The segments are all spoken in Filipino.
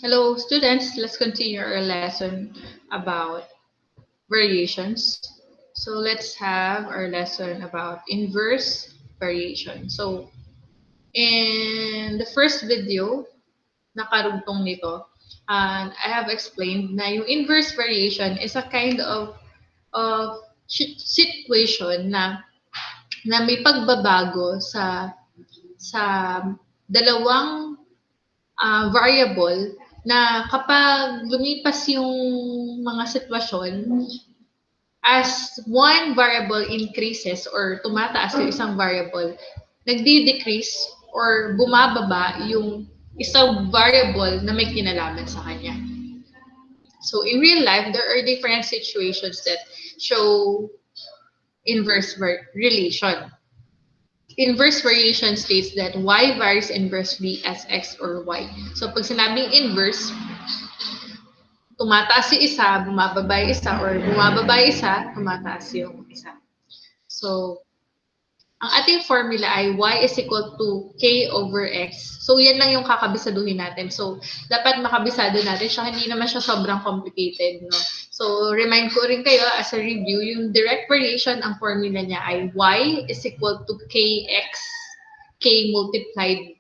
Hello, students. Let's continue our lesson about variations. So let's have our lesson about inverse variation. So in the first video, nakarugtong nito, I have explained na yung inverse variation is a kind of situation na may pagbabago sa dalawang variable na kapag lumipas yung mga sitwasyon, as one variable increases or tumataas yung isang variable, nagdi-decrease or bumababa yung isang variable na may kinalaman sa kanya. So in real life, there are different situations that show inverse relation. Inverse variation states that y varies inversely as x or y. So pag sinabing inverse, tumataas yung isa, bumababa yung isa, or bumababa yung isa, tumataas yung isa. So, ang ating formula ay y is equal to k over x. So, yan lang yung kakabisaduhin natin. So, dapat makabisado natin siya. Hindi naman siya sobrang complicated, no? So, remind ko rin kayo as a review, yung direct variation, ang formula niya ay y is equal to kx, k multiplied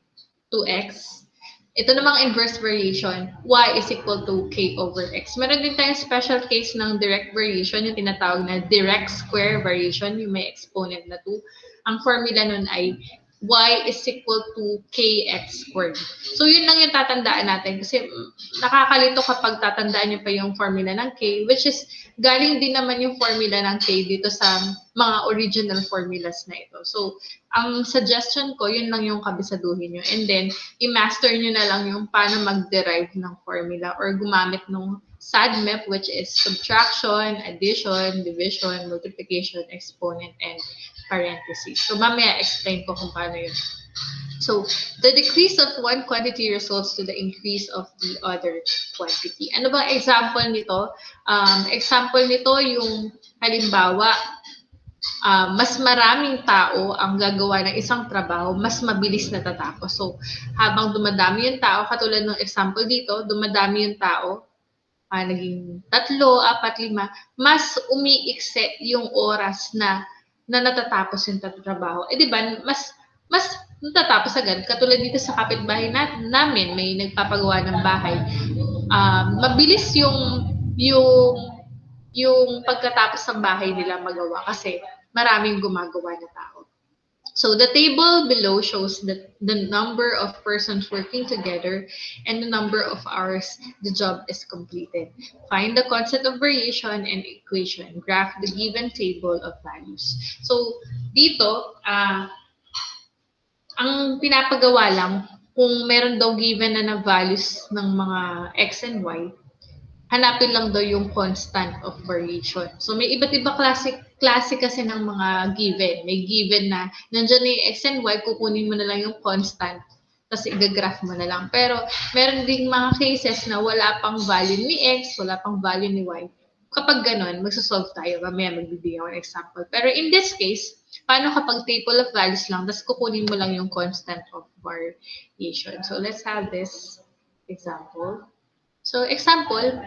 to x. Ito namang inverse variation, y is equal to k over x. Meron din tayong special case ng direct variation, yung tinatawag na direct square variation, yung may exponent na 2. Ang formula nun ay y is equal to kx squared. So, yun lang yung tatandaan natin kasi nakakalito kapag tatandaan nyo pa yung formula ng k, which is galing din naman yung formula ng k dito sa mga original formulas na ito. So, ang suggestion ko, yun lang yung kabisaduhin nyo. And then, i-master nyo na lang yung paano mag-derive ng formula or gumamit ng SADMEP, which is subtraction, addition, division, multiplication, exponent, and parentheses. So, mamaya explain ko kung paano yun. So, the decrease of one quantity results to the increase of the other quantity. Ano bang example nito? Example nito yung halimbawa, mas maraming tao ang gagawa ng isang trabaho, mas mabilis natatapos. So, habang dumadami yung tao, katulad ng example dito, dumadami yung tao, naging 3, 4, 5, mas umiikse yung oras na natatapos yung trabaho. Di ba, mas natatapos agad. Katulad dito sa kapitbahay namin, may nagpapagawa ng bahay. Mabilis yung pagkatapos ng bahay nila magawa kasi maraming gumagawa na tao. So the table below shows the number of persons working together and the number of hours the job is completed. Find the constant of variation and equation. Graph the given table of values. So dito, ang pinapagawa lang, kung meron daw given na values ng mga x and y, hanapin lang daw yung constant of variation. So may iba't iba klase kasi ng mga given. May given na nandiyan na yung x and y, kukunin mo na lang yung constant, tapos i-graph mo na lang. Pero meron ding mga cases na wala pang value ni x, wala pang value ni y. Kapag ganun, magsasolve tayo. Mamaya magbibigay ako ng example. Pero in this case, paano kapag table of values lang, tapos kukunin mo lang yung constant of variation. So let's have this example. So, example,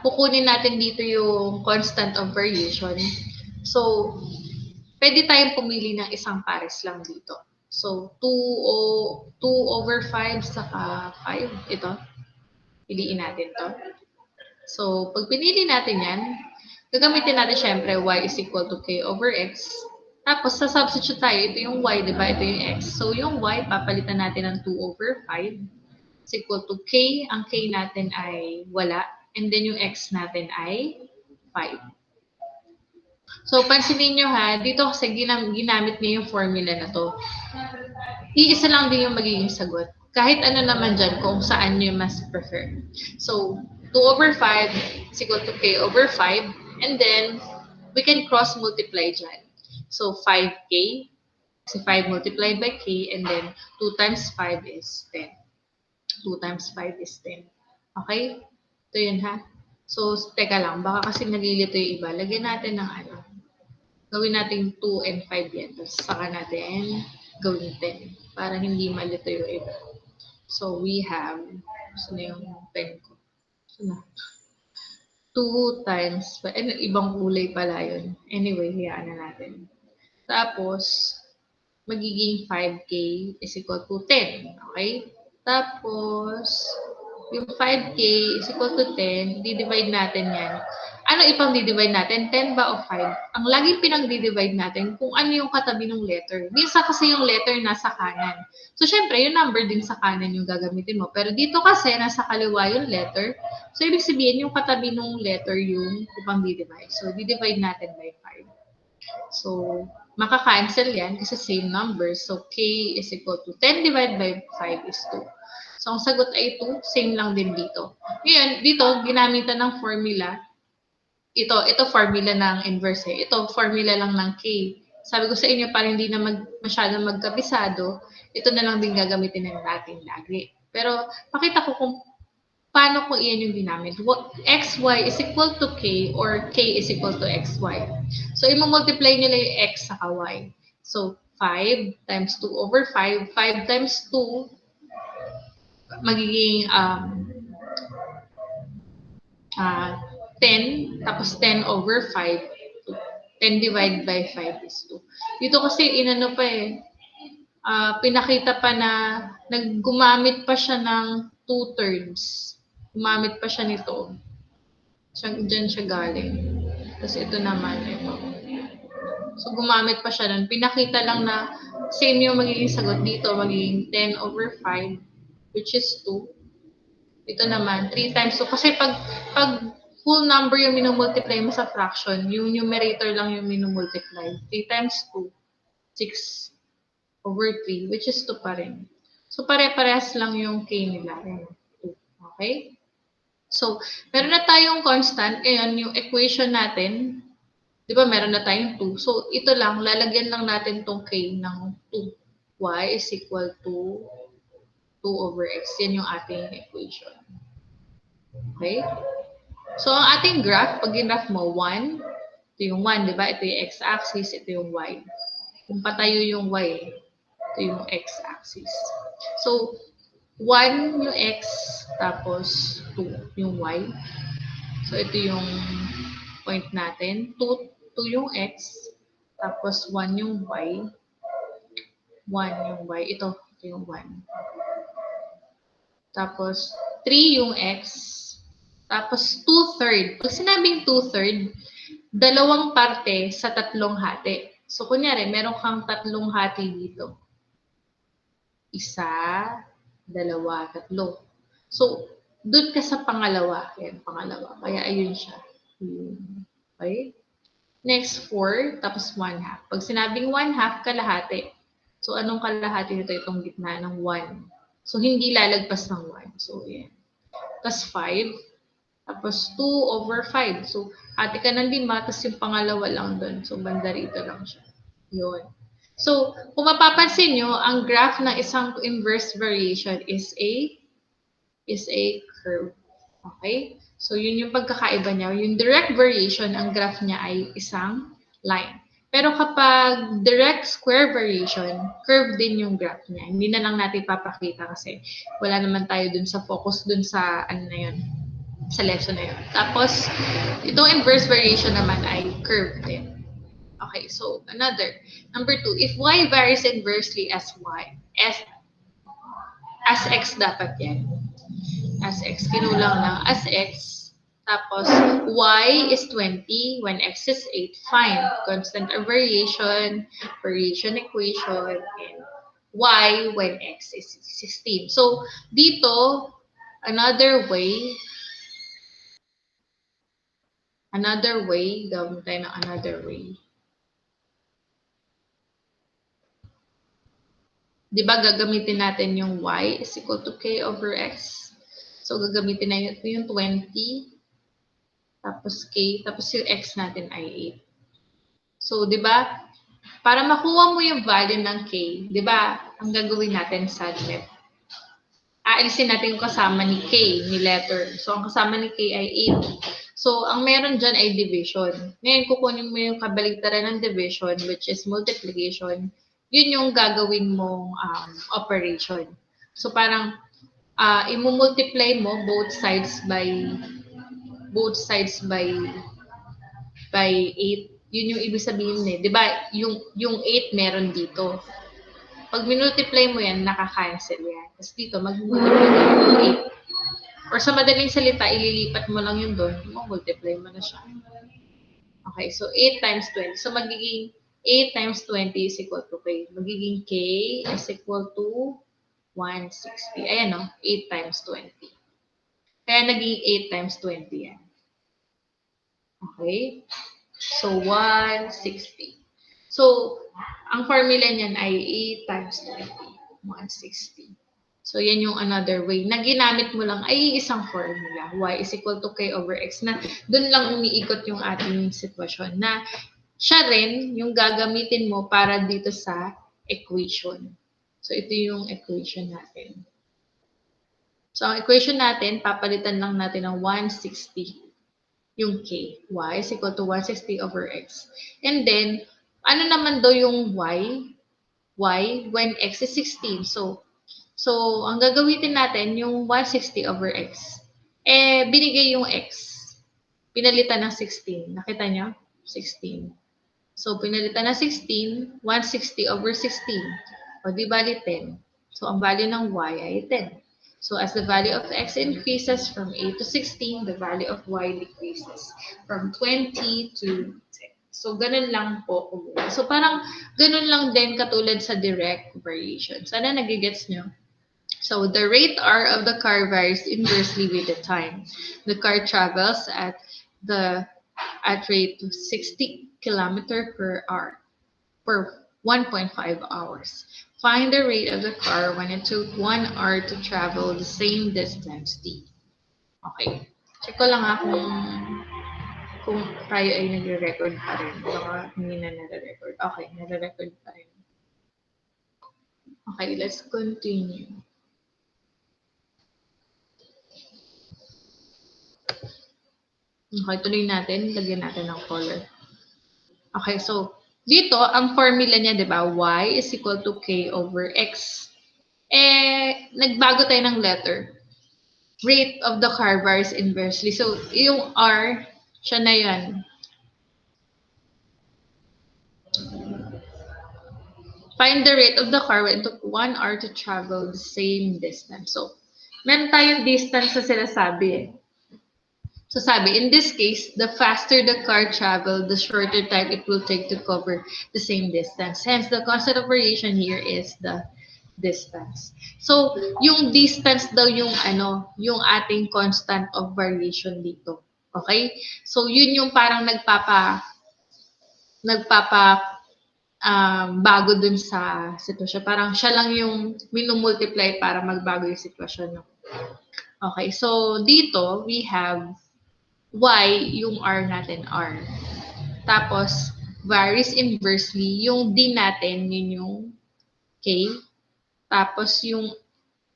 kukunin natin dito yung constant of variation. So, pwede tayong pumili ng isang pares lang dito. So, 2 over 5 saka 5. Ito. Piliin natin to. So, pag pinili natin yan, gagamitin natin syempre y is equal to k over x. Tapos, sa-substitute tayo. Ito yung y, diba? Ito yung x. So, yung y, papalitan natin ng 2 over 5. Is equal to k, ang k natin ay wala, and then yung x natin ay 5. So, pansinin nyo ha, dito kasi ginamit niya yung formula na to. Iisa lang din yung magiging sagot. Kahit ano naman dyan, kung saan nyo mas prefer. So, 2 over 5 is equal to k over 5, and then, we can cross multiply dyan. So, 5k, kasi 5 multiplied by k, and then 2 times 5 is 10. 2 times 5 is 10. Okay? Ito yun ha. So, teka lang. Baka kasi nalilito yung iba. Lagyan natin ng ano. Gawin natin 2 and 5 yan. Tapos saka natin gawin 10. Para hindi malito yung iba. So we have, so na yung pen ko. So na, 2 times, ibang kulay pala yun. Anyway, hayaan na natin. Tapos, magiging 5K is equal to 10. Okay? Tapos, yung 5K is equal to 10, di-divide natin yan. Ano ipang di-divide natin? 10 ba o 5? Ang laging pinang-di-divide natin kung ano yung katabi ng letter. Minsan kasi yung letter nasa kanan. So, syempre, yung number din sa kanan yung gagamitin mo. Pero dito kasi, nasa kaliwa yung letter. So, ibig sabihin, yung katabi ng letter yung ipang di-divide. So, di-divide natin by 5. So, maka-cancel yan kasi same number. So, K is equal to 10 divided by 5 is 2. So, ang sagot ay 2. Same lang din dito. Ngayon, dito, ginamitan ng formula. Ito formula ng inverse. Ito, formula lang ng K. Sabi ko sa inyo, para hindi na masyadong magkabisado, ito na lang din gagamitin ng natin lagi. Pero, pakita ko kung paano ko iyan yung ginamit. XY is equal to K or K is equal to XY. So, i-multiply nila yung X sa Y. So, 5 times 2 over 5. 5 times 2, magiging 10, tapos 10 over 5, 10 divided by 5 is 2. Dito kasi inano pa pinakita pa na gumamit pa siya ng 2 terms. Gumamit pa siya nito. Diyan siya galing. Tapos ito naman, ito. So, gumamit pa siya nun. Pinakita lang na same yung magiging sagot dito. Magiging 10 over 5, which is 2. Ito naman, 3 times 2. Kasi pag full number yung minumultiply mo sa fraction, yung numerator lang yung minumultiply. 3 times 2, 6 over 3, which is 2 pa rin. So, pare-parehas lang yung K nila. 2. Okay? So, meron na tayong constant. Ayan, yung equation natin. Di ba, meron na tayong 2. So, ito lang, lalagyan lang natin tong K ng 2. Y is equal to 2 over X. Yan yung ating equation. Okay? So, ang ating graph, pag graph mo, 1, ito yung 1, di ba? Ito yung x-axis, ito yung y. Kung patayo yung y, ito yung x-axis. So, 1 yung x, tapos 2 yung y. So, ito yung point natin. 2 yung x, tapos 1 yung y. 1 yung y. Ito yung 1. Tapos, 3 yung x, tapos 2/3. Pag sinabing 2/3, dalawang parte sa tatlong hati. So, kunyari, meron kang tatlong hati dito. 1, 2, 3. So, doon ka sa pangalawa. Yan, pangalawa. Kaya ayun siya. Okay? Next, 4, tapos 1/2. Pag sinabing 1/2, kalahati. So, anong kalahati nito? Itong gitna ng 1. So, hindi lalagpas ng 1. So, yan. Tapos 5. Tapos 2 over 5. So, hati ka ng 5, tapos yung pangalawa lang doon. So, banda rito lang siya. Yun. So, kung mapapansin nyo, ang graph ng isang inverse variation is a curve. Okay? So, yun yung pagkakaiba niya. Yung direct variation, ang graph niya ay isang line. Pero kapag direct square variation, curve din yung graph niya. Hindi na lang natin papakita kasi wala naman tayo dun sa focus dun sa ano na yun, sa lesson na yun. Tapos, itong inverse variation naman ay curve din. Okay, so another. Number 2, if y varies inversely as y, as x dapat yan. As x, kinulang lang as x. Tapos, y is 20 when x is 8. Find constant or variation equation, and y when x is 16. So, dito, another way, gawin tayo ng another way. Di ba gagamitin natin yung y is equal to k over x? So, gagamitin na yung 20, tapos k, tapos yung x natin ay 8. So, di ba, para makuha mo yung value ng k, di ba, ang gagawin natin sa net, aalisin natin yung kasama ni k, ni letter. So, ang kasama ni k ay 8. So, ang meron dyan ay division. Ngayon, kukunin mo yung kabaligtaran ng division, which is multiplication. Yun yung gagawin mong operation. So, parang imumultiply mo both sides by 8. Yun yung ibig sabihin eh. 'Di ba? Yung 8 meron dito. Pag minultiply mo yan, naka-cancel yan. Tapos dito, mag-multiply ka ng 8. Or sa madaling salita, ililipat mo lang yun doon, multiply mo na siya. Okay, so 8 times 20. So magiging 8 times 20 is equal to K. Magiging K is equal to 160. Ayan o, 8 times 20. Kaya naging 8 times 20 yan. Okay? So 160. So, ang formula niyan ay 8 times 20. 160. So, yan yung another way na ginamit mo lang ay isang formula. Y is equal to K over X na doon lang umiikot yung ating sitwasyon na siya rin yung gagamitin mo para dito sa equation. So, ito yung equation natin. So, ang equation natin, papalitan lang natin ng 160 yung K. Y is equal to 160 over X. And then, ano naman daw yung Y? Y when X is 16. So, ang gagawin natin yung 160 over X. Binigay yung X. Pinalitan ng 16. Nakita nyo? 16. So, pinalitan ng 16, 160 over 16. O, di bali 10. So, ang value ng Y ay 10. So, as the value of X increases from 8 to 16, the value of Y decreases from 20 to 10. So, ganun lang po. So, parang ganun lang din katulad sa direct variation. Sana nagigets nyo? So, the rate R of the car varies inversely with the time. The car travels at rate of 60 km per hour per 1.5 hours. Find the rate of the car when it took 1 hour to travel the same distance d. Okay. Check ko lang kung tayo ay nagre-record pa rin. Baka hindi na nare-record. Okay, nare-record pa rin. Okay, let's continue. Okay, tuloy natin. Lagyan natin ng color. Okay, so dito, ang formula niya, di ba? Y is equal to K over X. Nagbago tayo ng letter. Rate of the car varies inversely. So, yung R, siya na yan. Find the rate of the car when it took 1 hour to travel the same distance. So, meron tayong distance na sinasabi eh. So sabi, in this case, the faster the car traveled, the shorter time it will take to cover the same distance. Hence, the constant of variation here is the distance. So, yung distance daw yung yung ating constant of variation dito. Okay? So, yun yung parang bago dun sa sitwasyon. Parang siya lang yung minumultiply para magbago yung sitwasyon. Okay, so dito, we have Y, yung R natin, R. Tapos, varies inversely, yung D natin, yun yung K. Tapos, yung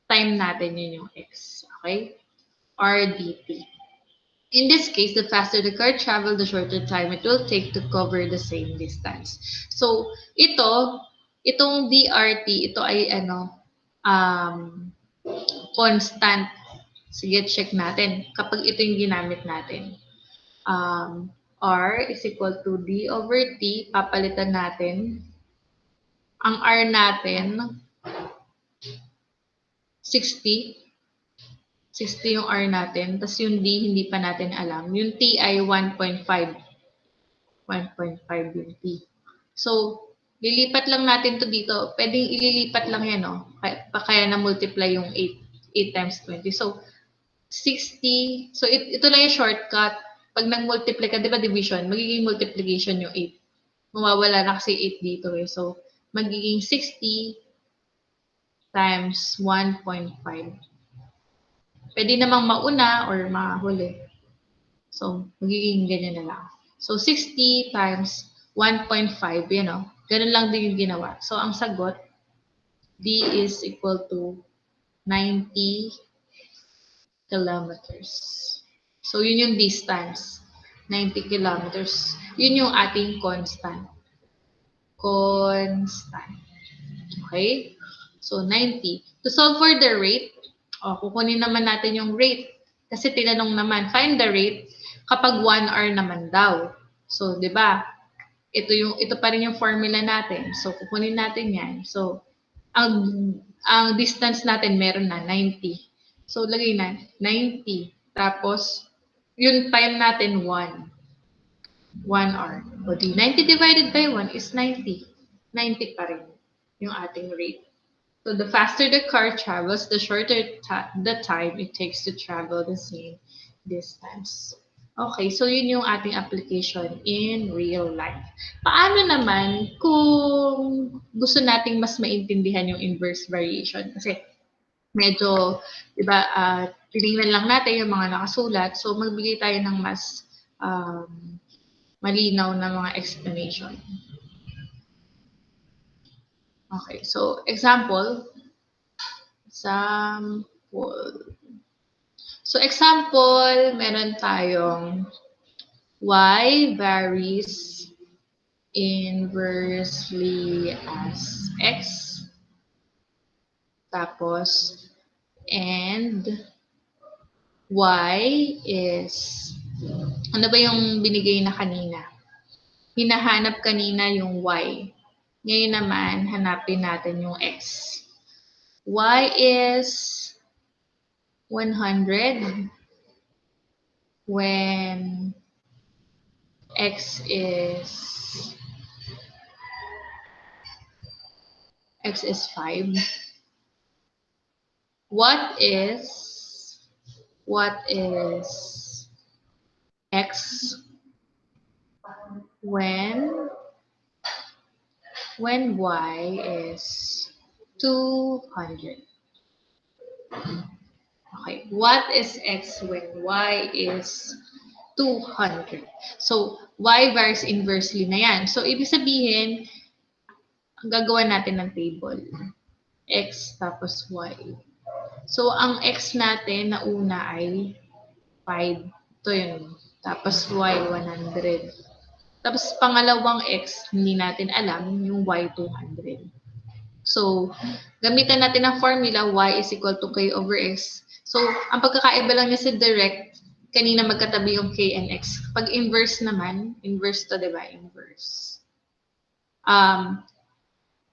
time natin, yun yung X. Okay? R dt. In this case, the faster the car travel, the shorter time it will take to cover the same distance. So, itong DRT, ito ay constant. Sige, check natin kapag ito yung ginamit natin. R is equal to D over T. Papalitan natin. Ang R natin, 60. 60 yung R natin. Tapos yung D, hindi pa natin alam. Yung T ay 1.5. 1.5 yung T. So, lilipat lang natin to dito. Pwedeng ililipat lang yan, no? Kaya na-multiply yung 8 times 20. So, 60. So, ito lang yung shortcut. Pag nag-multiply ka, di ba division, magiging multiplication yung 8. Mawawala na kasi 8 dito eh. So, magiging 60 times 1.5. Pwede namang mauna or mahuli. So, magiging ganyan na lang. So, 60 times 1.5, yan o. Ganun lang din yung ginawa. So, ang sagot, D is equal to 90 kilometers. So, yun yung distance. 90 kilometers. Yun yung ating constant. Constant. Okay? So, 90. To solve for the rate, O, kukunin naman natin yung rate. Kasi tinanong naman, find the rate kapag 1 hour naman daw. So, di ba? Ito pa rin yung formula natin. So, kukunin natin yan. So, ang distance natin meron na 90. So, lagay na 90. Tapos, yung time natin 1 hour. O di, 90 divided by 1 is 90. 90 pa rin yung ating rate. So the faster the car travels, the shorter the time it takes to travel the same distance. Okay, so yun yung ating application in real life. Paano naman kung gusto nating mas maintindihan yung inverse variation? Kasi medyo, di ba, tinignan lang natin yung mga nakasulat. So magbigay tayo ng mas malinaw na mga explanation. Okay, so example. So example, meron tayong y varies inversely as x. Tapos, and y is, ano ba yung binigay na kanina? Hinahanap kanina yung y. Ngayon naman, hanapin natin yung x. Y is 100 when x is 5. What is x when y is 200? Okay, what is x when y is 200? So, y varies inversely na yan. So, ibig sabihin, gagawa natin ng table. X tapos y. So, ang x natin na una ay 5. Ito yun. Tapos y, 100. Tapos, pangalawang x, hindi natin alam, yung y, 200. So, gamitan natin ang formula, y is equal to k over x. So, ang pagkakaiba lang niya sa direct, kanina magkatabi yung k and x. Pag inverse naman, inverse to, diba? Inverse.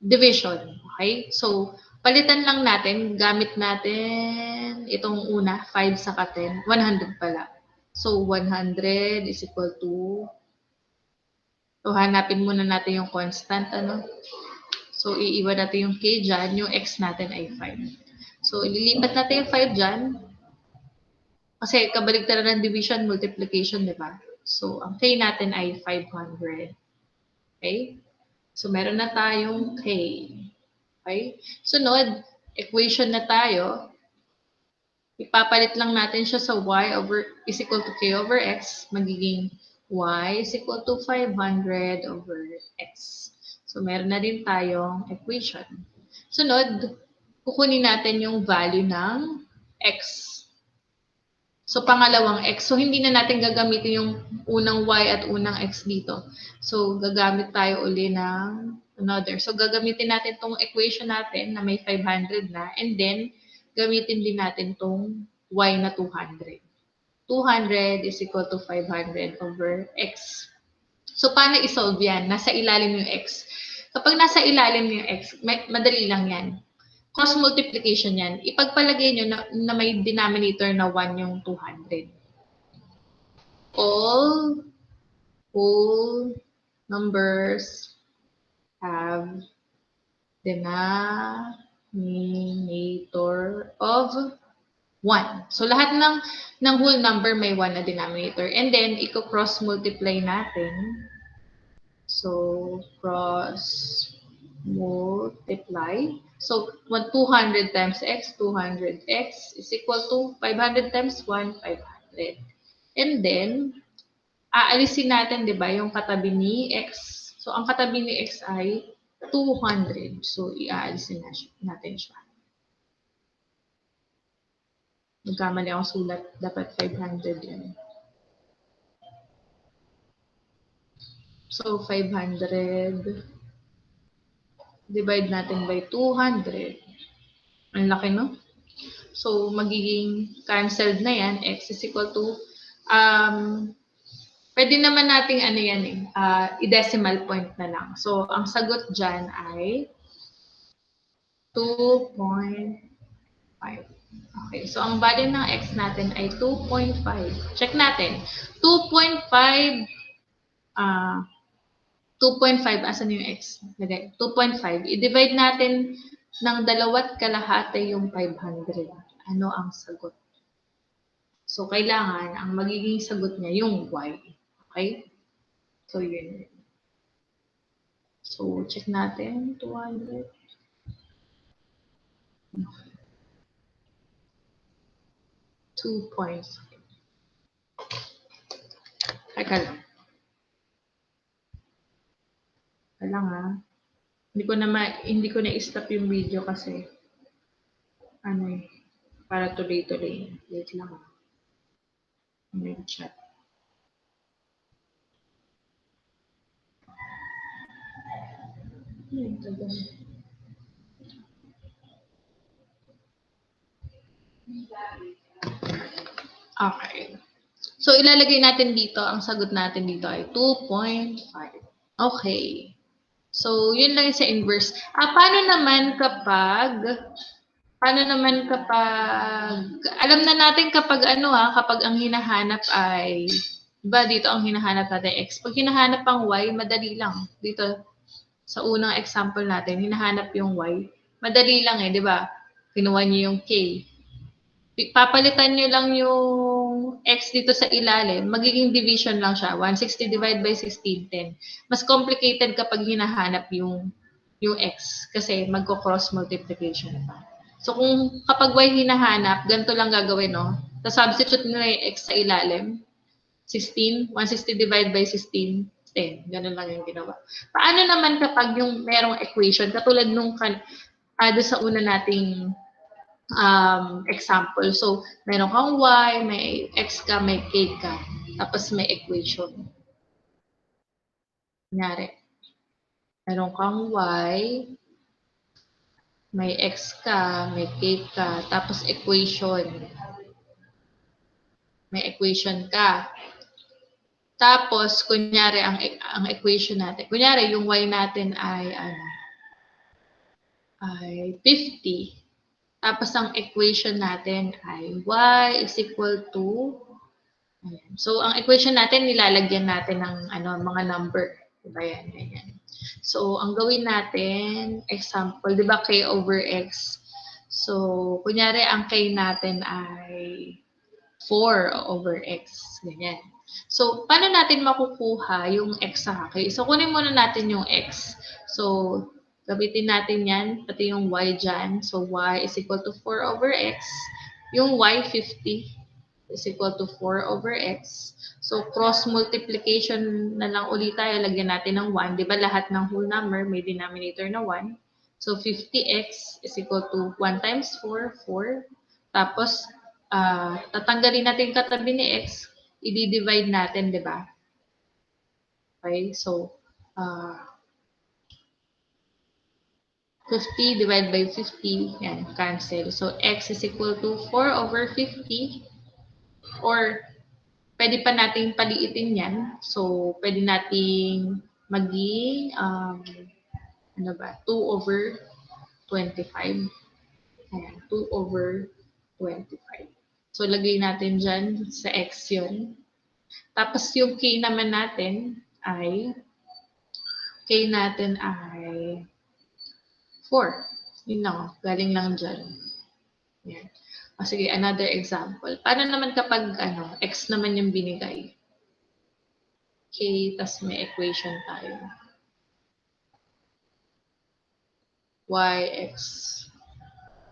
Division. Okay? So, palitan lang natin, gamit natin itong una, 5 saka 10, 100 pala. So, 100 is equal to, so hanapin muna natin yung constant, ano? So, iiwan natin yung k dyan, yung x natin ay 5. So, ililipat natin yung 5 dyan. Kasi kabaligtaran ng division, multiplication, di ba? So, ang k natin ay 500. Okay? So, meron na tayong k. Okay? Sunod, equation na tayo. Ipapalit lang natin siya sa y is equal to k over x. Magiging y is equal to 500 over x. So, meron na din tayong equation. Sunod, kukunin natin yung value ng x. So, pangalawang x. So, hindi na natin gagamitin yung unang y at unang x dito. So, gagamit tayo uli ng another. So, gagamitin natin tong equation natin na may 500 na. And then, gamitin din natin tong y na 200. 200 is equal to 500 over x. So, paano isolve yan? Nasa ilalim yung x. Kapag nasa ilalim yung x, madali lang yan. Cross multiplication yan. Ipagpalagay nyo na may denominator na 1 yung 200. All whole numbers have denominator of 1. So, lahat ng whole number may 1 na denominator. And then, i-cross multiply natin. So, cross multiply. So, 200 times x, 200x is equal to 500 times 1, 500. And then, aalisin natin, di ba, yung katabi ni x. So, ang katabi ni x ay 200. So, iaalisin natin siya. Magkamali akong sulat. Dapat 500 yan. So, 500 divide natin by 200. Ang laki, no? So, magiging cancelled na yan. X is equal to, pwede naman nating ano yan i-decimal point na lang. So, ang sagot dyan ay 2.5. Okay, so ang value ng x natin ay 2.5. Check natin. 2.5, 2.5, asan yung x? 2.5. I-divide natin ng 2.5 yung 500. Ano ang sagot? So, kailangan, ang magiging sagot niya yung y. Okay? So, yun. So, check natin. 200. 2.5. Teka lang. Teka lang ha. Hindi ko na i-stop yung video kasi para tuloy-tuloy. Wait lang ha. May chat. Okay. So, ilalagay natin dito, ang sagot natin dito ay 2.5. Okay. So, yun lang sa inverse. Paano naman kapag, alam na natin kapag kapag ang hinahanap ay, diba dito ang hinahanap natin x. Pag hinahanap ang y, madali lang. Dito, sa unang example natin, hinahanap yung y. Madali lang di ba? Kinuha niyo yung k. Papalitan nyo lang yung x dito sa ilalim, magiging division lang siya. 160 divided by 1610. Mas complicated kapag hinahanap yung x kasi magko-cross multiplication pa. So kung kapag y hinahanap, ganito lang gagawin, no? Tapos substitute nyo yung x sa ilalim. 160 divided by 16, 10. Ganun lang yung ginawa. Paano naman kapag yung merong equation, katulad nung doon sa una nating example. So, meron kang y, may x ka, may k ka. Tapos may equation. Kunyari, meron kang y, may x ka, may k ka, tapos equation. May equation ka. Tapos, kunyari, ang equation natin. Kunyari, yung y natin ay 50. Tapos, ang equation natin ay y is equal to, ayan. So, ang equation natin, nilalagyan natin ng mga number. Diba yan, ganyan. So, ang gawin natin, example, di ba k over x? So, kunyari, ang k natin ay 4 over x. Ganyan. So, paano natin makukuha yung x sa k? So, kunin muna natin yung x. So, gamitin natin yan, pati yung y dyan. So, y is equal to 4 over x. Yung y, 50, is equal to 4 over x. So, cross multiplication na lang ulit tayo. Lagyan natin ng 1. Di ba lahat ng whole number may denominator na 1. So, 50x is equal to 1 times 4, 4. Tapos, tatanggalin natin katabi ni x. I-divide natin, di ba? Okay, so, 50 divided by 50, yan, cancel. So, x is equal to 4 over 50. Or, pwede pa nating paliitin yan. So, pwede nating maging, 2 over 25. Ayan, 2 over 25. So, lagay natin dyan sa x yun. Tapos, yung k naman natin ay 4. Yun lang, galing lang dyan. Yan. Sige, another example. Paano naman kapag x naman yung binigay? K, tas may equation tayo. Y, x.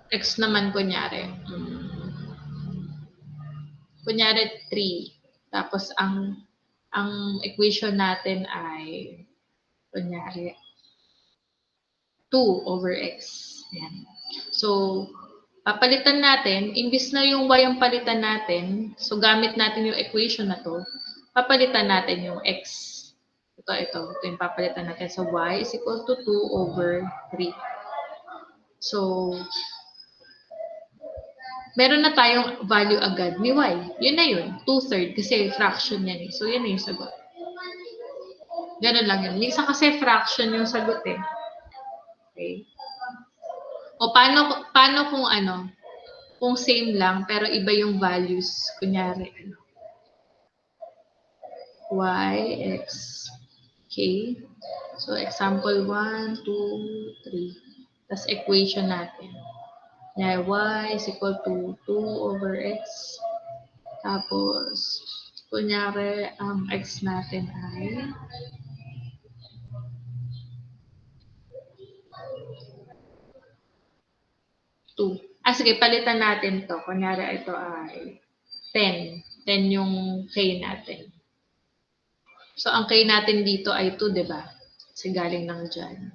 X naman kunyari. Kunyari 3. Tapos ang equation natin ay kunyari 2 over x. Yan. So, papalitan natin, imbis na yung y ang palitan natin, so gamit natin yung equation na to, papalitan natin yung x. Ito yung papalitan natin. So, y is equal to 2 over 3. So, meron na tayong value agad ni y. Yun na yun. 2/3 kasi fraction yan eh. So, yun na yung sagot. Ganun lang yun. Minsan kasi fraction yung sagot eh. Okay. O paano kung ano, kung same lang pero iba yung values. Kunyari, ano, y, x, k. So, example 1, 2, 3. Tapos equation natin. Yeah, y is equal to 2 over x. Tapos, kunyari, ang x natin ay 2. Sige, palitan natin to. Kunyari, ito ay 10. 10 yung k natin. So, ang k natin dito ay 2, di ba? Kasi galing lang dyan.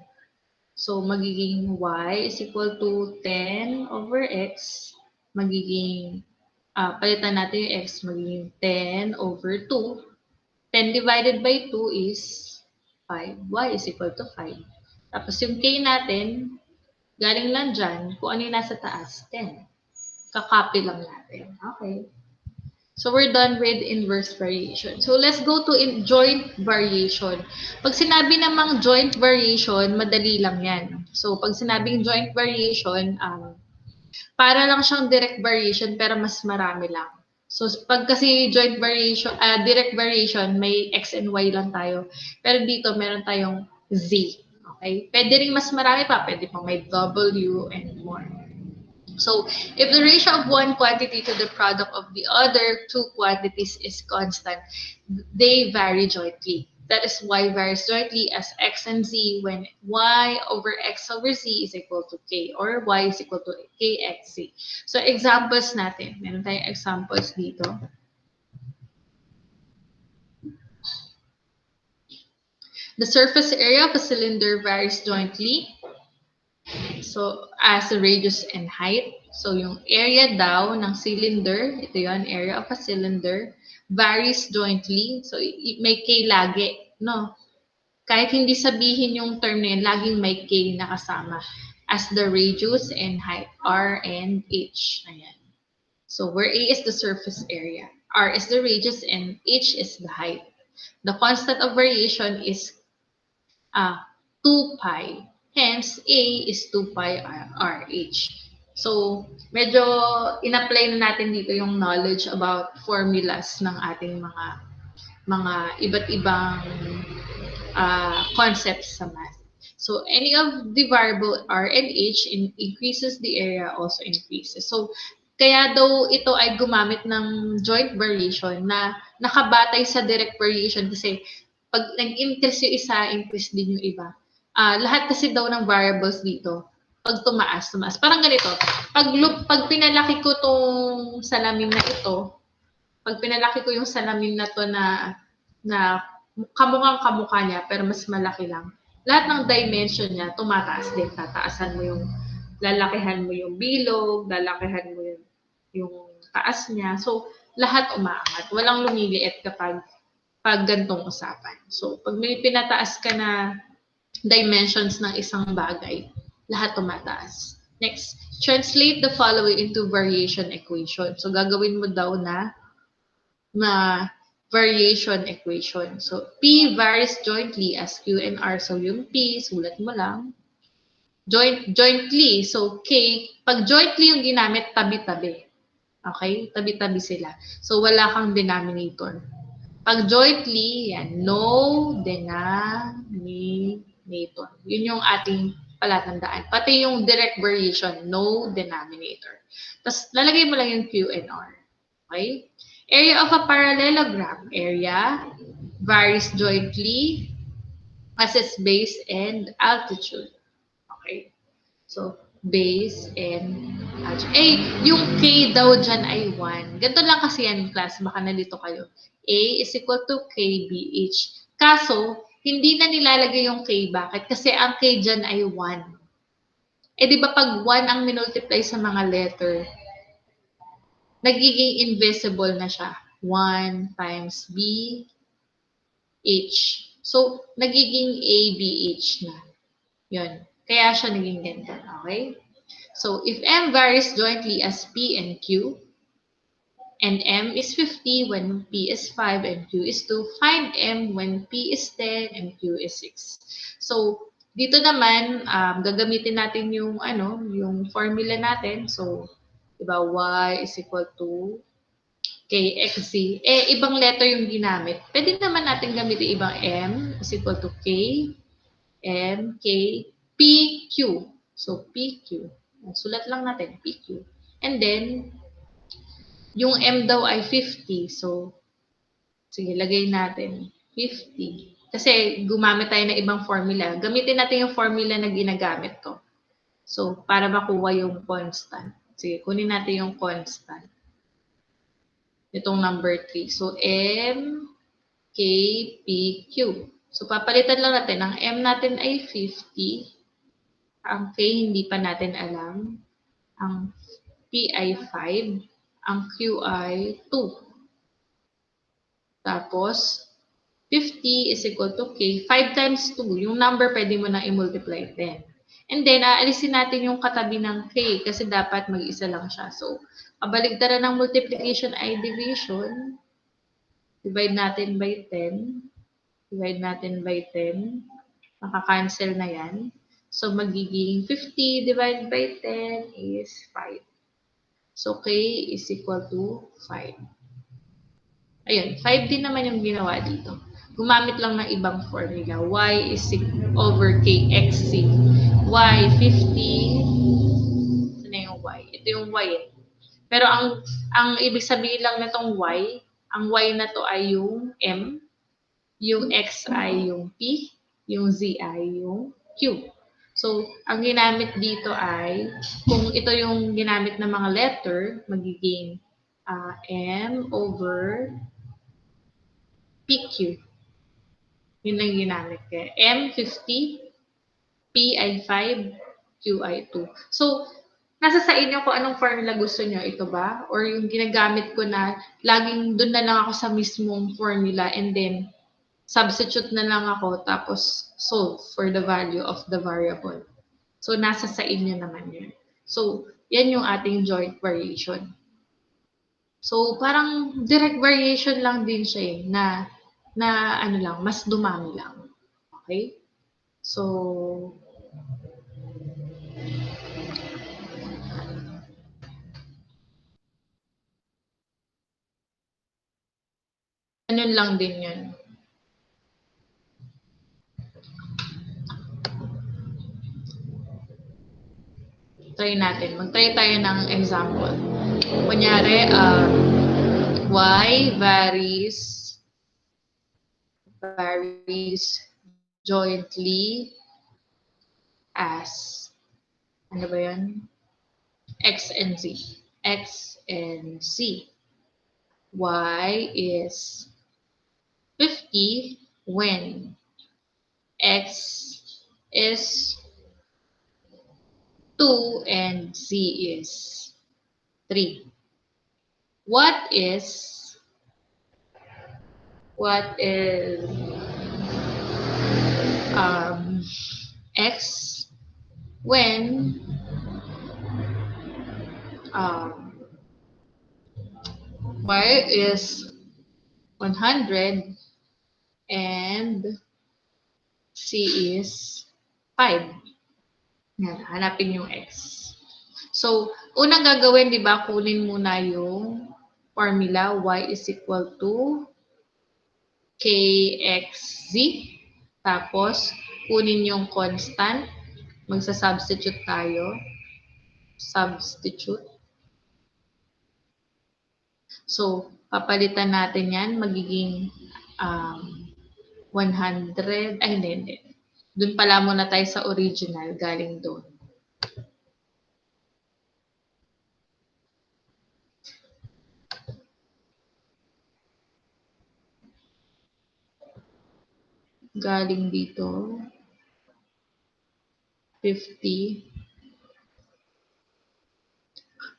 So, magiging y is equal to 10 over x. Magiging, palitan natin yung x, magiging 10 over 2. 10 divided by 2 is 5. Y is equal to 5. Tapos yung k natin, galing lang dyan, kung ano yung nasa taas, 10. Kakopy lang natin. Okay. So, we're done with inverse variation. So, let's go to joint variation. Pag sinabi namang joint variation, madali lang yan. So, pag sinabing joint variation, para lang siyang direct variation, pero mas marami lang. So, pag kasi joint variation, direct variation, may x and y lang tayo. Pero dito, meron tayong z. Okay? Pwede rin mas marami pa. Pwede pa may w and more. So, if the ratio of one quantity to the product of the other two quantities is constant, they vary jointly. That is y varies jointly as x and z when y over x over z is equal to k or y is equal to kxz. So, examples natin. Meron tayong examples dito. The surface area of a cylinder varies jointly. So, as a radius and height. So, yung area daw ng cylinder, ito yon area of a cylinder, varies jointly. So, may K lagi, no? Kahit hindi sabihin yung term na yun, laging may K na kasama as the radius and height, R and H. Ayan. So, where A is the surface area, R is the radius, and H is the height. The constant of variation is 2 pi. Hence, A is 2 pi RH. So, medyo in-apply na natin dito yung knowledge about formulas ng ating mga iba't ibang concepts sa math. So, any of the variable R and H increases the area also increases. So, kaya daw ito ay gumamit ng joint variation na nakabatay sa direct variation kasi pag nag-increase yung isa, increase din yung iba. Lahat kasi daw ng variables dito, pag tumaas. Parang ganito, pag pinalaki ko tong salamin na ito, pag pinalaki ko yung salamin na to na kamukha niya, pero mas malaki lang, lahat ng dimension niya, tumataas din. Tataasan mo yung, lalakihan mo yung bilog, lalakihan mo yung taas niya. So, lahat umaangat. Walang lumiliit kapag gantong usapan. So, pag may pinataas ka na dimensions ng isang bagay, lahat tumataas. Next, translate the following into variation equation. So, gagawin mo daw na variation equation. So, P varies jointly as Q and R. So, yung P, sulat mo lang. Jointly. So, K, pag jointly yung ginamit, tabi-tabi. Okay? Tabi-tabi sila. So, wala kang denominator. Pag jointly, yan, no denominator. Yun yung ating palatandaan. Pati yung direct variation, no denominator. Tapos, lalagay mo lang yung Q and R. Okay? Area of a parallelogram. Area varies jointly as its base and altitude. Okay? So, base and altitude. Yung K daw dyan ay 1. Ganito lang kasi yan, class. Baka nalito kayo. A is equal to KBH. Kaso, hindi na nilalagay yung K. Bakit? Kasi ang K dyan ay 1. Di ba pag 1 ang minultiply sa mga letter, nagiging invisible na siya. 1 times B, H. So, nagiging ABH na. Yun. Kaya siya naging ganyan. Okay? So if M varies jointly as P and Q, and M is 50 when P is 5 and Q is 2, find M when P is 10 and Q is 6. So, dito naman, gagamitin natin yung, yung formula natin. So, diba, Y is equal to KXZ. Ibang letter yung ginamit. Pwede naman natin gamitin ibang M is equal to K, M, K, P, Q. So, PQ. Sulat lang natin, PQ. And then, yung M daw ay 50. So, sige, lagay natin 50. Kasi gumamit tayo ng ibang formula. Gamitin natin yung formula na ginagamit ko. So, para makuha yung constant. Sige, kunin natin yung constant. Itong number 3. So, M, K, P, Q. So, papalitan lang natin. Ang M natin ay 50. Ang K hindi pa natin alam. Ang P ay 5. Ang Q ay 2. Tapos, 50 is equal to K. 5 times 2, yung number pwede mo na i-multiply 10. And then, aalisin natin yung katabi ng K kasi dapat mag-isa lang siya. So, kabaligtaran ng multiplication ay division. Divide natin by 10. Divide natin by 10. Makakancel na yan. So, magiging 50 divided by 10 is 5. So, K is equal to 5. Ayun, 5 din naman yung ginawa dito. Gumamit lang ng ibang formula. Y is over KXC. Y, 50. Saan yung Y? Ito yung Y eh. Pero ang ibig sabihin lang nitong Y, ang Y na to ay yung M, yung X ay yung P, yung Z ay yung Q. So, ang ginamit dito ay, kung ito yung ginamit ng mga letter, magiging M over PQ. Yun lang ginamit ko. M, 50, P ay 5, Q ay 2. So, nasa sa inyo kung anong formula gusto nyo. Ito ba? Or yung ginagamit ko na laging doon na lang ako sa mismong formula and then substitute na lang ako tapos solve for the value of the variable. So, nasa sa inyo naman yun. So, yan yung ating joint variation. So, parang direct variation lang din siya eh, na ano lang, mas dumami lang. Okay? So, ganun lang din yun. Try natin. Mag-try tayo ng example. Kunyari, y varies jointly as, ano ba yun? X and Z. X and Z. Y is 50 when X is 2 and Z is 3. What is X when Y is 100 and C is 5. Yan, hanapin yung X. So, unang gagawin, di ba, kunin muna yung formula Y is equal to KXZ. Tapos, kunin yung constant. Magsa-substitute tayo. Substitute. So, papalitan natin yan. Magiging 100. Ay, hindi. Doon pala muna tayo sa original. Galing doon. Galing dito. 50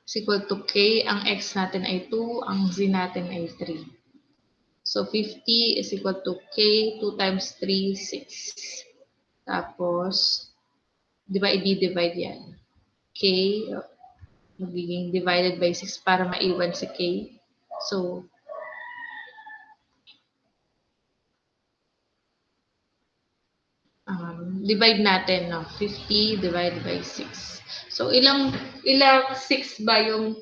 is equal to K. Ang X natin ay 2. Ang Z natin ay 3. So, 50 is equal to K. 2 times 3, 6. Tapos, di ba, i-divide yan. k, magiging divided by 6 para maiwan si k. So, divide natin, no? 50 divided by 6. So, ilang 6 ba yung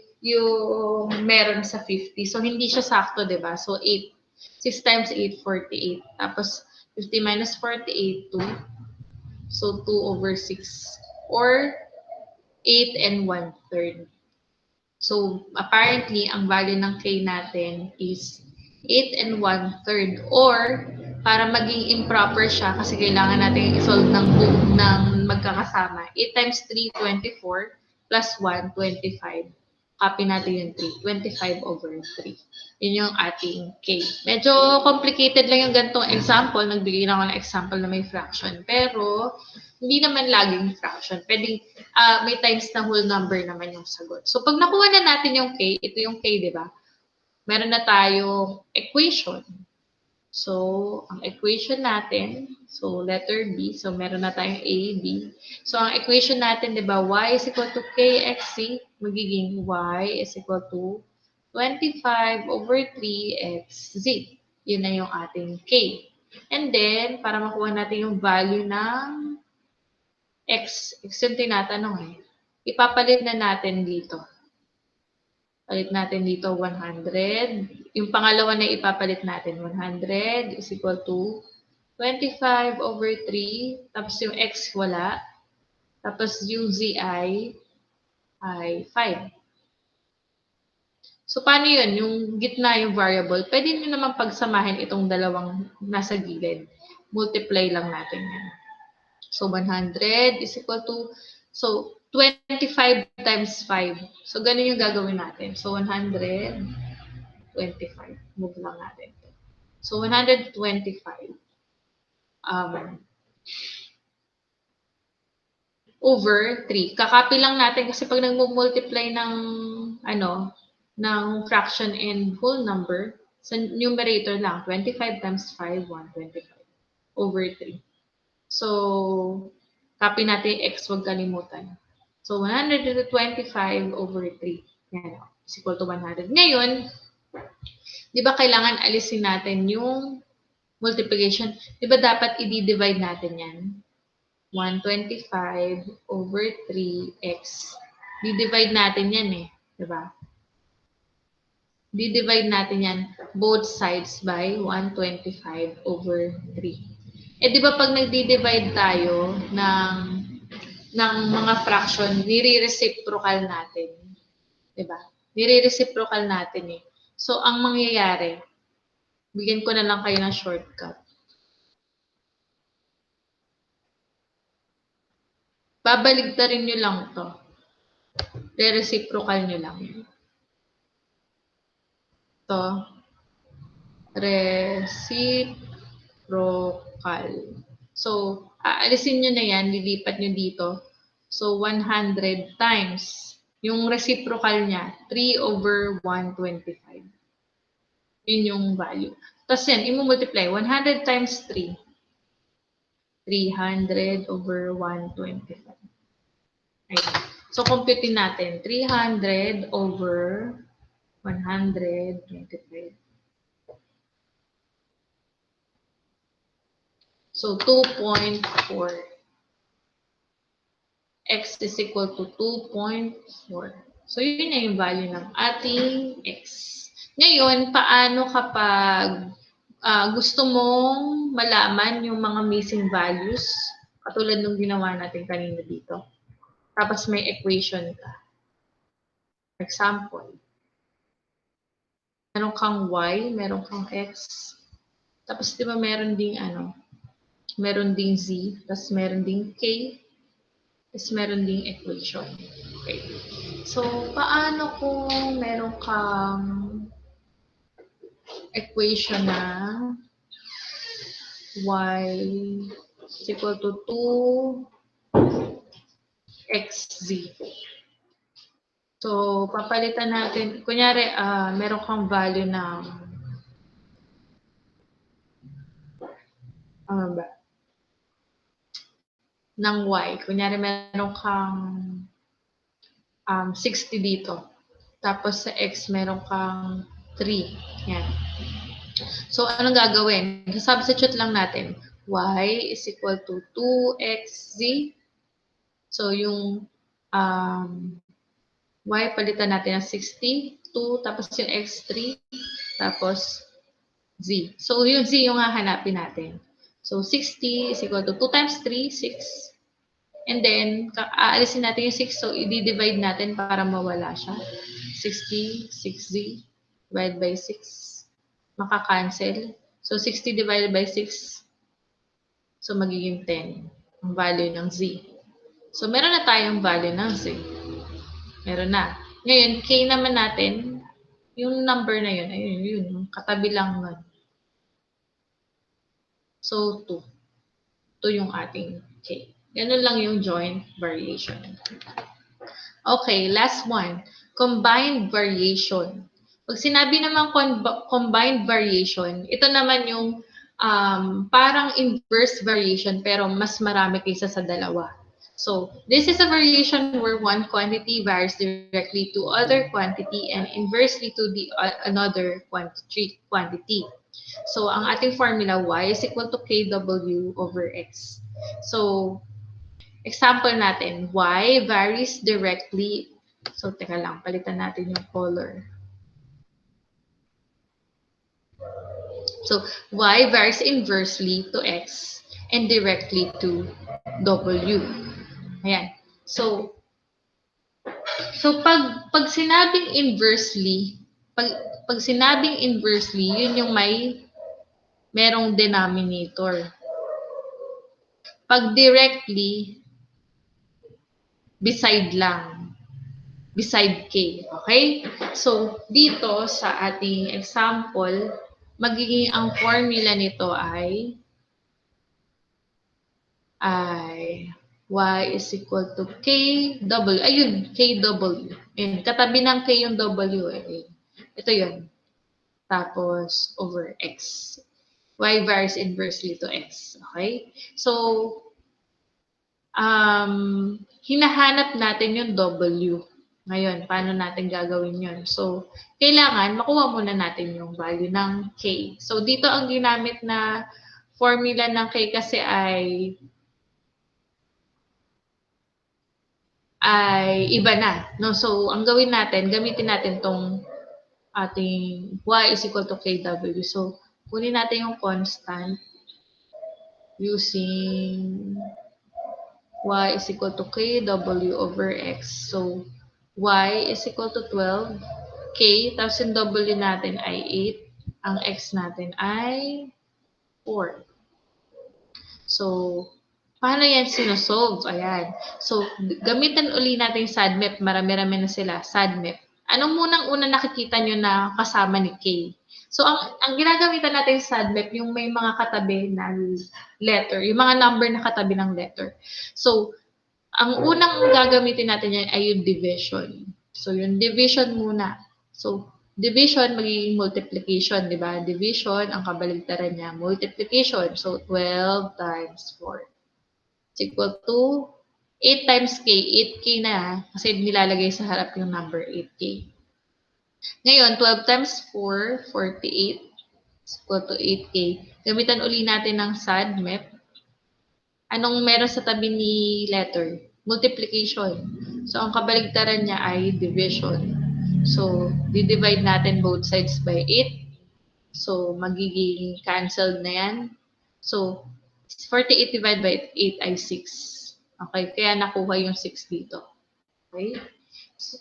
meron sa 50? So, hindi siya sakto, di ba? So, 8. 6 times 8, 48. Tapos, 50 minus 48, 2. So, 2 over 6. Or, 8 and 1/3. So, apparently, ang value ng k natin is 8 and 1/3. Or, para maging improper siya, kasi kailangan natin i-solve ng magkakasama. 8 times 3, 24, plus 1, 25. Copy natin yung 3. 25 over 3. Yun yung ating k. Medyo complicated lang yung ganitong example. Nagbigay na ako ng example na may fraction. Pero, hindi naman laging fraction. Pwedeng may times na whole number naman yung sagot. So, pag nakuha na natin yung k, ito yung k, di ba? Meron na tayong equation. So, ang equation natin, so letter B, so meron na tayong A, B. So, ang equation natin, di ba, y is equal to kxc, magiging y is equal to 25 over 3xz. Yun na yung ating k. And then, para makuha natin yung value ng x yung tinatanong eh. Ipapalit na natin dito. Palit natin dito 100. Yung pangalawa na ipapalit natin, 100 is equal to 25 over 3. Tapos yung x wala. Tapos yung zi ay 5. So, paano yun? Yung gitna yung variable, pwede nyo naman pagsamahin itong dalawang nasa gilid. Multiply lang natin yan. So, 100 is equal to, so, 25 times 5. So, ganun yung gagawin natin. So, 125. Move lang natin. So, 125 over 3. Kakopy lang natin kasi pag nagmo-multiply ng, ng fraction and whole number, sa numerator lang, 25 times 5, 125 over 3. So, copy natin x, huwag kalimutan. So, 125 over 3. Yan, is equal to 100. Ngayon, di ba kailangan alisin natin yung multiplication? Di ba dapat i-divide natin yan? 125 over 3x. Di-divide natin yan eh. Di ba? Di-divide natin yan both sides by 125 over 3. Eh, di ba pag nagdi-divide tayo ng mga fraction, nire-reciprocal natin. Diba? Nire-reciprocal natin eh. So, ang mangyayari, bigyan ko na lang kayo ng shortcut. Babaligtarin nyo lang to. Re-reciprocal nyo lang. To. Reciprocal. So, aalisin nyo na yan, lilipat nyo dito. So, 100 times. Yung reciprocal niya, 3 over 125. Yun yung value. Tapos yan, i-multiply. 100 times 3. 300 over 125. Ayan. So, computein natin. 300 over 125. So, 2.4. X is equal to 2.4. So, yun na yung value ng ating X. Ngayon, paano kapag gusto mong malaman yung mga missing values, katulad nung ginawa natin kanina dito. Tapos may equation ka. For example, meron kang Y, meron kang X, tapos di ba meron ding meron ding Z, tapos meron ding K, tapos meron ding equation. Okay. So, paano kung meron kang equation na Y is equal to 2xz. So, papalitan natin, kunyari, meron kang value ng, ng y. Kunyari, meron kang 60 dito. Tapos sa x, meron kang 3. Yan. So, anong gagawin? Substitute lang natin. Y is equal to 2xz. So, yung y palitan natin ng 60. 2, tapos yung x3, tapos z. So, yung z yung hahanapin natin. So, 60 is equal to 2 times 3, 6. And then, aalisin natin yung 6. So, i-divide natin para mawala siya. 60, 6z, divided by 6. Maka-cancel. So, 60 divided by 6. So, magiging 10. Ang value ng z. So, meron na tayong value ng z. Meron na. Ngayon, k naman natin, yung number na yun, ayun, yun, katabi lang nun. So, 2. 2 yung ating k. Ganun lang yung joint variation. Okay, last one. Combined variation. Pag sinabi naman combined variation, ito naman yung parang inverse variation pero mas marami kaysa sa dalawa. So, this is a variation where one quantity varies directly to other quantity and inversely to the another quantity. So, ang ating formula y is equal to kw over x. So, example natin, y varies directly. So, teka lang, palitan natin yung color. So, y varies inversely to x and directly to w. Ayan. So pag sinabing inversely, pag sinabing inversely, yun yung merong denominator. Pag directly, beside lang. Beside k. Okay? So, dito sa ating example, magiging ang formula nito ay y is equal to kw. Ayun, kw. Ayun, katabi ng k yung w. Eh. Ito yun. Tapos, over x. Y varies inversely to x. Okay? So, hinahanap natin yung w. Ngayon, paano natin gagawin yun? So, kailangan makuha muna natin yung value ng k. So, dito ang ginamit na formula ng k kasi ay iba na. No? So, ang gawin natin, gamitin natin tong ating y is equal to kw. So, kunin natin yung constant using y is equal to kw over x. So, y is equal to 12. K, tapos yung w natin ay 8. Ang x natin ay 4. So, paano yan sinosolve? Ayan. So, gamitan uli natin yung SADMAP. Marami-rami na sila. SADMAP. Anong munang-una nakikita nyo na kasama ni K? So, ang ginagamitan natin yung SADMAP, yung may mga katabi na letter, yung mga number na katabi ng letter. So, ang unang gagamitin natin yan ay yung division. So, yung division muna. So, division magiging multiplication, di ba? Division, ang kabaligtaran niya, multiplication. So, 12 times 4 is equal to 8 times k. 8k na kasi nilalagay sa harap yung number 8k. Ngayon, 12 times 4, 48 is equal to 8k. Gamitan uli natin ng SADMAP. Anong meron sa tabi ni letter? Multiplication. So, ang kabaligtaran niya ay division. So, di-divide natin both sides by 8. So, magiging canceled na yan. So, 48 divided by 8 ay 6. Okay, kaya nakuha yung 6 dito. Okay?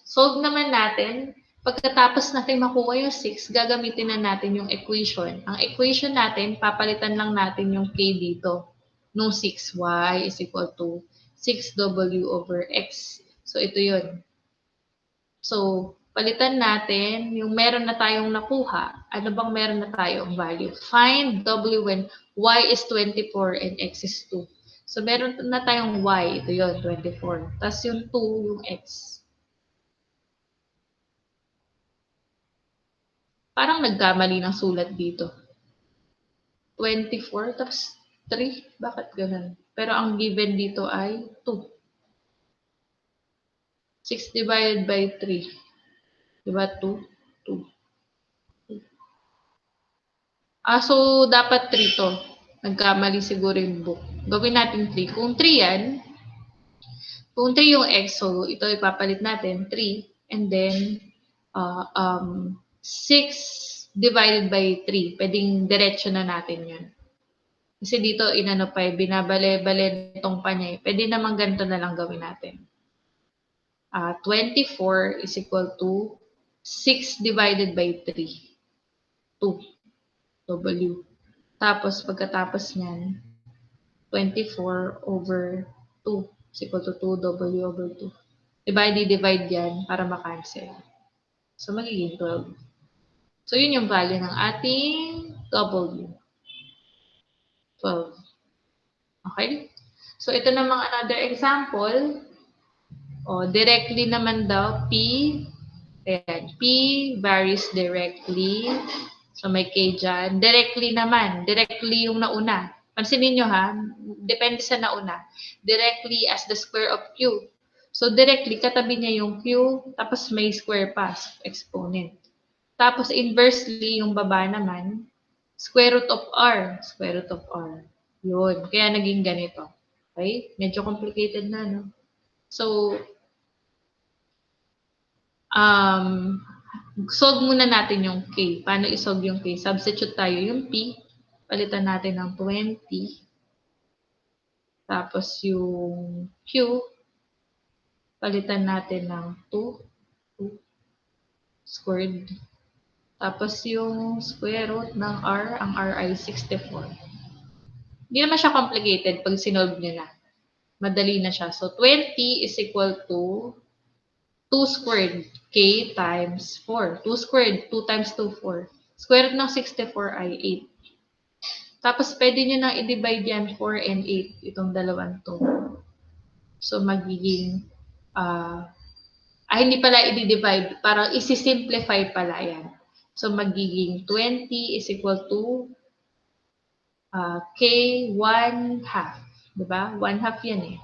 Solve naman natin. Pagkatapos natin makuha yung 6, gagamitin na natin yung equation. Ang equation natin, papalitan lang natin yung k dito. No 6y is equal to 6w over x. So, ito yun. So, palitan natin yung meron na tayong nakuha. Ano bang meron na tayong value? Find w when y is 24 and x is 2. So, meron na tayong y. Ito yun, 24. Tapos yung 2, yung x. Parang nagkamali ng sulat dito. 24 tapos 3. Bakit ganun? Pero ang given dito ay 2. 6 divided by 3. Diba? 2. 2. So dapat 3 to. Nagkamali siguro yung book. Gawin natin 3. Kung 3 yung x, so ito ipapalit natin, 3. And then, 6 divided by 3. Pwedeng diretso na natin yun. Kasi dito, inano pa binabale-bale itong pa niya. Pwede naman ganito na lang gawin natin. 24 is equal to 6 divided by 3. 2. W. Tapos, pagkatapos niyan, 24 over 2 is equal to 2W over 2. Diba, i-divide yan para makancel. So, magiging 12. So, yun yung value ng ating W. 12. Okay? So, ito namang another example. Directly naman daw, P. Ayan, P varies directly. So, may K dyan. Directly naman. Directly yung nauna. Pansinin nyo ha, depende sa nauna. Directly as the square of Q. So, directly, katabi niya yung Q, tapos may square pa, exponent. Tapos, inversely, yung baba naman, square root of R. Square root of R. Yun. Kaya naging ganito. Okay? Medyo complicated na, no? So, solve muna natin yung K. Paano isolve yung K? Substitute tayo yung P. Palitan natin ng 20. Tapos yung Q, palitan natin ng 2 squared. Tapos yung square root ng R, ang R ay 64. Hindi naman siya complicated pag sinolve nyo na. Madali na siya. So 20 is equal to 2 squared K times 4. 2 squared, 2 times 2, 4. Square root ng 64 ay 8. Tapos, pwede nyo nang i-divide yan 4 and 8, itong dalawang to. So, magiging, hindi pala i-divide, parang isi-simplify pala yan. So, magiging 20 is equal to K 1 half. Diba? 1 half yan eh.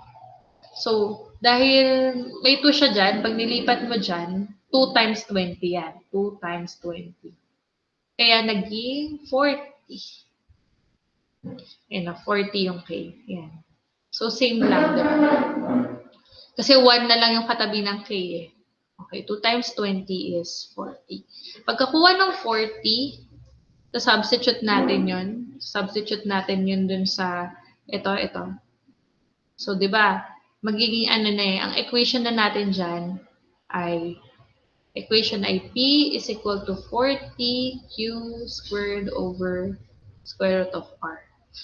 So, dahil may 2 siya dyan, pag nilipat mo dyan, 2 times 20 yan. 2 times 20. Kaya naging 40. Ayan na, 40 yung K. Yan. So, same lang, diba? Kasi 1 na lang yung katabi ng K eh. Okay, 2 times 20 is 40. Pagkakuha ng 40, substitute natin yun. Substitute natin yun dun sa ito. So, di ba, magiging ano na eh, ang equation na natin dyan ay, equation ay P is equal to 40Q squared over square root of R.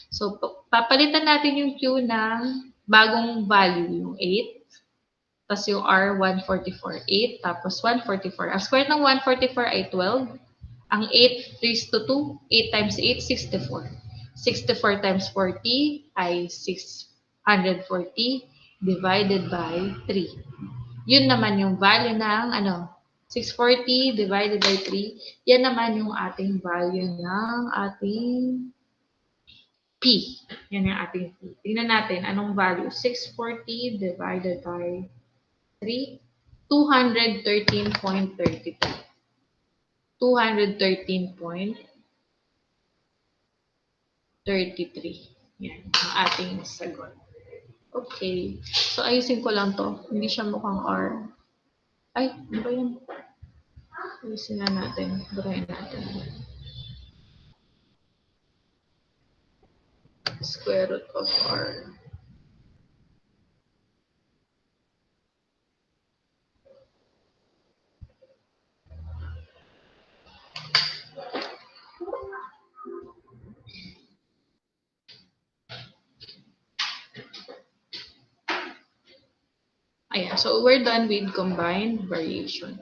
So, papalitan natin yung Q ng bagong value, yung 8. Tapos yung R, 144. 8, tapos 144. Ang square ng 144 ay 12. Ang 8 raised to 2. 8 times 8, 64. 64 times 40 ay 640 divided by 3. Yun naman yung value ng 640 divided by 3. Yan naman yung ating value ng ating P. Yan yung ating P. Tingnan natin anong value. 640 divided by 3. 213.33. 213.33. Yan, ang ating sagot. Okay. So, ayusin ko lang to. Hindi siya mukhang R. Ay, ano ba yun? Ayusin na natin. Burahin natin. Square root of R. Ayan. So, we're done with combined variation.